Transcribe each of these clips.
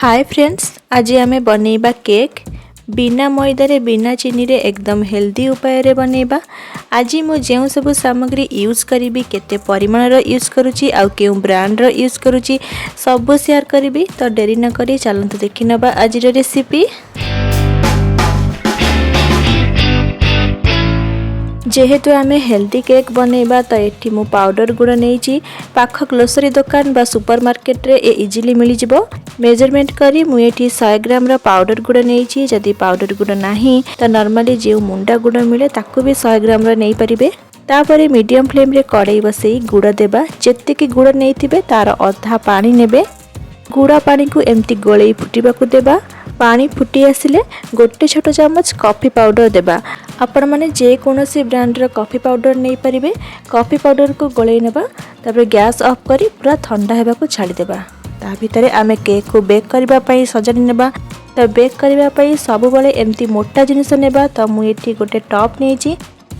Hi friends, आज आमे बनैबा cake बिना मैदा रे बिना चीनी रे एकदम हेल्दी उपाय रे बनैबा। आज मु जेउ सब सामग्री यूज करी केते परिमाण रो यूज करूची आउ केउ ब्रांड रो यूज करूची सब शेयर करी। तो डेरी न करी चलंतु देखि नबा आज रो रेसिपी। जेहेतु आमे हेल्दी केक बनैबा तो एठी मु पाउडर गुड़ नहीं पाख ग्रोसरी दुकान बा सुपर मार्केट रे ए इजिली मिली जिवो। मेजरमेंट करी मु एठी 100 ग्राम रो पाउडर गुड़ नहीं। जदि पाउडर गुड़ नाही तो नॉर्मली जे मुंडा गुड़ मिले ताकू भी 100 ग्राम रो नहीं परिबे। तापरे मीडियम फ्लेम रे कड़ाई बसई गुड़ देबा। जेतिकी गुड़ नैथिबे तार अधा पानी नेबे। गुड़ा पानी को एमती गोलई फुटिबा को देबा। पानी फुटी आसिले गोटे छोट चमच कॉफी पाउडर देबा। आपण माने जे कोनोसी ब्रांड रो कॉफी पाउडर नहीं परिबे। कॉफी पाउडर को गोलई नेबा। तापर गैस ऑफ करी पूरा ठंडा हेबा को छाड़ी देबा। ता भितरे आमे केक को बेक करबा पई सजाडी नेबा। तो बेक करबा पई सब बेले एमती मोटा जिनिस नेबा। तो मु एठी गोटे टॉप नेची।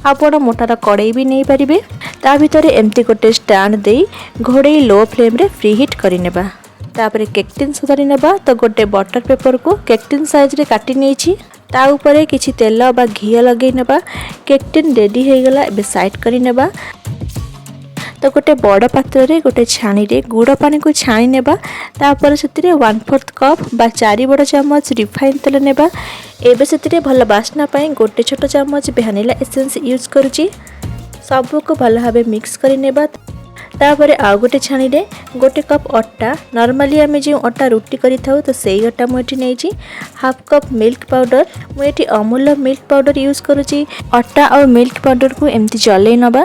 आपण मोटार कड़ाई भी नहीं परिबे। ता भितरे एमती गोटे स्टैंड देई घोड़े लो फ्लेम रे फ्री हीट करी नेबा। तापरे केक टिन सजाडी नेबा। तो गोटे बटर पेपर को केक टिन साइज रे काटी नेची। ता ऊपर किछि तेल बा घी लगे नेबा। केक टिन रेडी हे गला एबे साइड करी नेबा। तो गोटे बड़ पात्र रे गोटे छाणी रे गुड़ पानी को छाणी नेबा। तापर सेतिरे 1/4 कप बा 4 बड़ चम्मच रिफाइन तेल नेबा। एबे सेतिरे भल बास्ना पई गोटे छोट चम्मच वैनिला एसेंस यूज करूची। सब को भल भाबे मिक्स करी नेबा। तापर आउ गोटे छाणी रे गोटे कप अट्टा नॉर्मली आमे जे अट्टा रुटी करि थाउ तो सेही अट्टा मु एठी नेची। हाफ कप मिल्क पाउडर मु एठी अमूल मिल्क पाउडर यूज करूची। अट्टा और मिल्क पाउडर को एमती चलै नबा।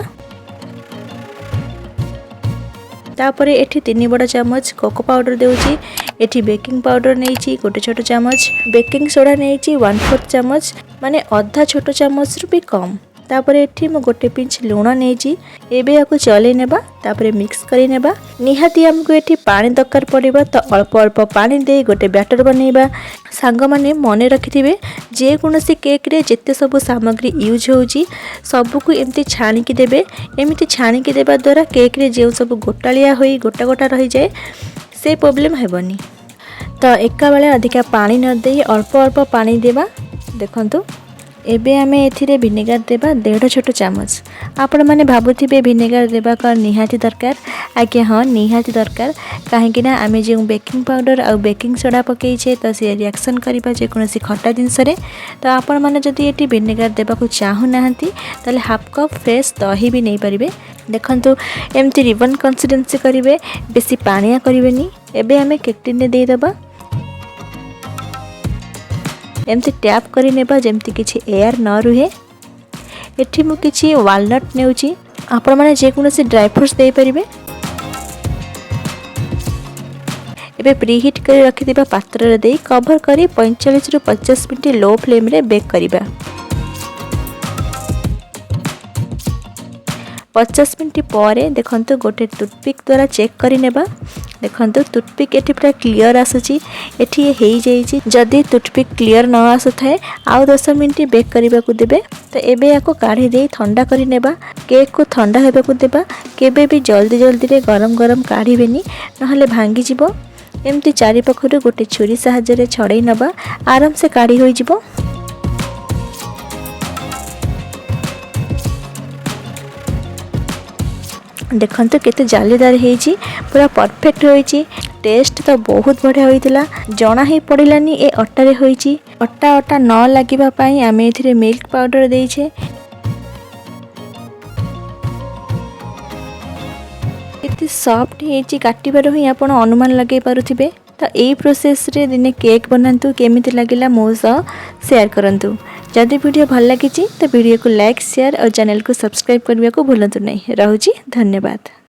तापर एठी 3 बड़ चम्मच कोको पाउडर देउची। एठी बेकिंग पाउडर नेची गोटे छोट चम्मच। बेकिंग सोडा नेची 1/4 चम्मच माने आधा छोट चम्मच रु भी कम। तापर एठी मु गोटे पिंच लूण नेची। एबे याको चले नेबा। तापर मिक्स करी नेबा। निहाती हमको एठी पानी दरकार पड़िबा। तो अल्प अल्प पानी दे गोटे बैटर बनैबा। सांग माने मने रखिथिबे जे कोनोसी केक रे जेते सब सामग्री यूज होउची सब को एमती छाणी की देबे। एमती छाणी की देबा द्वारा केक रे जे सब गोटालिया होई गोटा गोटा रही जाए से प्रॉब्लम हेबनी। तो एका बेले अधिका पानी न दे अल्प अल्प पानी देबा। देखंतु एबे आमे एथिरे विनेगार देबा 1.5 छोट चम्मच। आपण माने भाबुथिबे विनेगार देबा का निहाती दरकार। आगे हाँ निहाती दरकार कहीं ना आमे जे बेकिंग पाउडर और बेकिंग सोडा पकईछे तो से रिएक्शन करिबा जे कोनोसी खट्टा जिनस रे। तो आपण माने जदि एठी विनेगार देबा को चाहू नाहंती ताले हाफ कप फ्रेश दही भी नहीं परिबे। देखंतु एमती रिबन कंसिस्टेंसी करिवे बेसी पानिया करिवेनी। एबे आमे केक टिन ने दे देबा। एमती टैप करी नेबा जेमती किछि एयर न रुहे। एठी मु किछि वालनट नेउची। आपण माने जे कोनोसी ड्राई फ्रूट्स दे परिबे। एबे प्री हीट करी रखि दिबा पात्र रे देई कवर करी 45 रु 50 मिनिट लो फ्लेम रे बेक करिबा। 50 मिनिट परे देखंतु गोटे टूथपिक द्वारा चेक करी नेबा। देखंतु टूथपिक एठी पूरा क्लियर आसुची। एठी हेई जाईची। जदी टूथपिक क्लियर न आसुथाय आउ 10 मिनिट बेक करिबा को देबे। तो एबे याको काढी देई ठंडा करी नेबा। केक को ठंडा हेबा को देबा। केबे भी जल्दी जल्दी रे गरम गरम काढीबेनी नहले भांगी जिवो। एमती चारि पखरु गोटे छुरी सहायता रे छड़ई नबा आराम से काढी होई जिवो। देखंतु केते जालीदार हेची पूरा परफेक्ट होईची। टेस्ट तो बहुत बढ़िया होइतिला। जणा ही पड़िलानी ए अट्टा रे होईची। अट्टा अट्टा न लागिबा पई आमे एथिरे मिल्क पाउडर देइछे। एते सॉफ्ट हेची काटिबारो ही आपण अनुमान लगे पारुथिबे। तो एई प्रोसेस रे दिने केक बनांतु केमिति लागिला मो सह शेयर करंतु। जदि वीडियो भल लागिची तो वीडियो को लाइक शेयर और चैनल को सब्सक्राइब करबा को भूलंतु नहीं। रहूची धन्यवाद।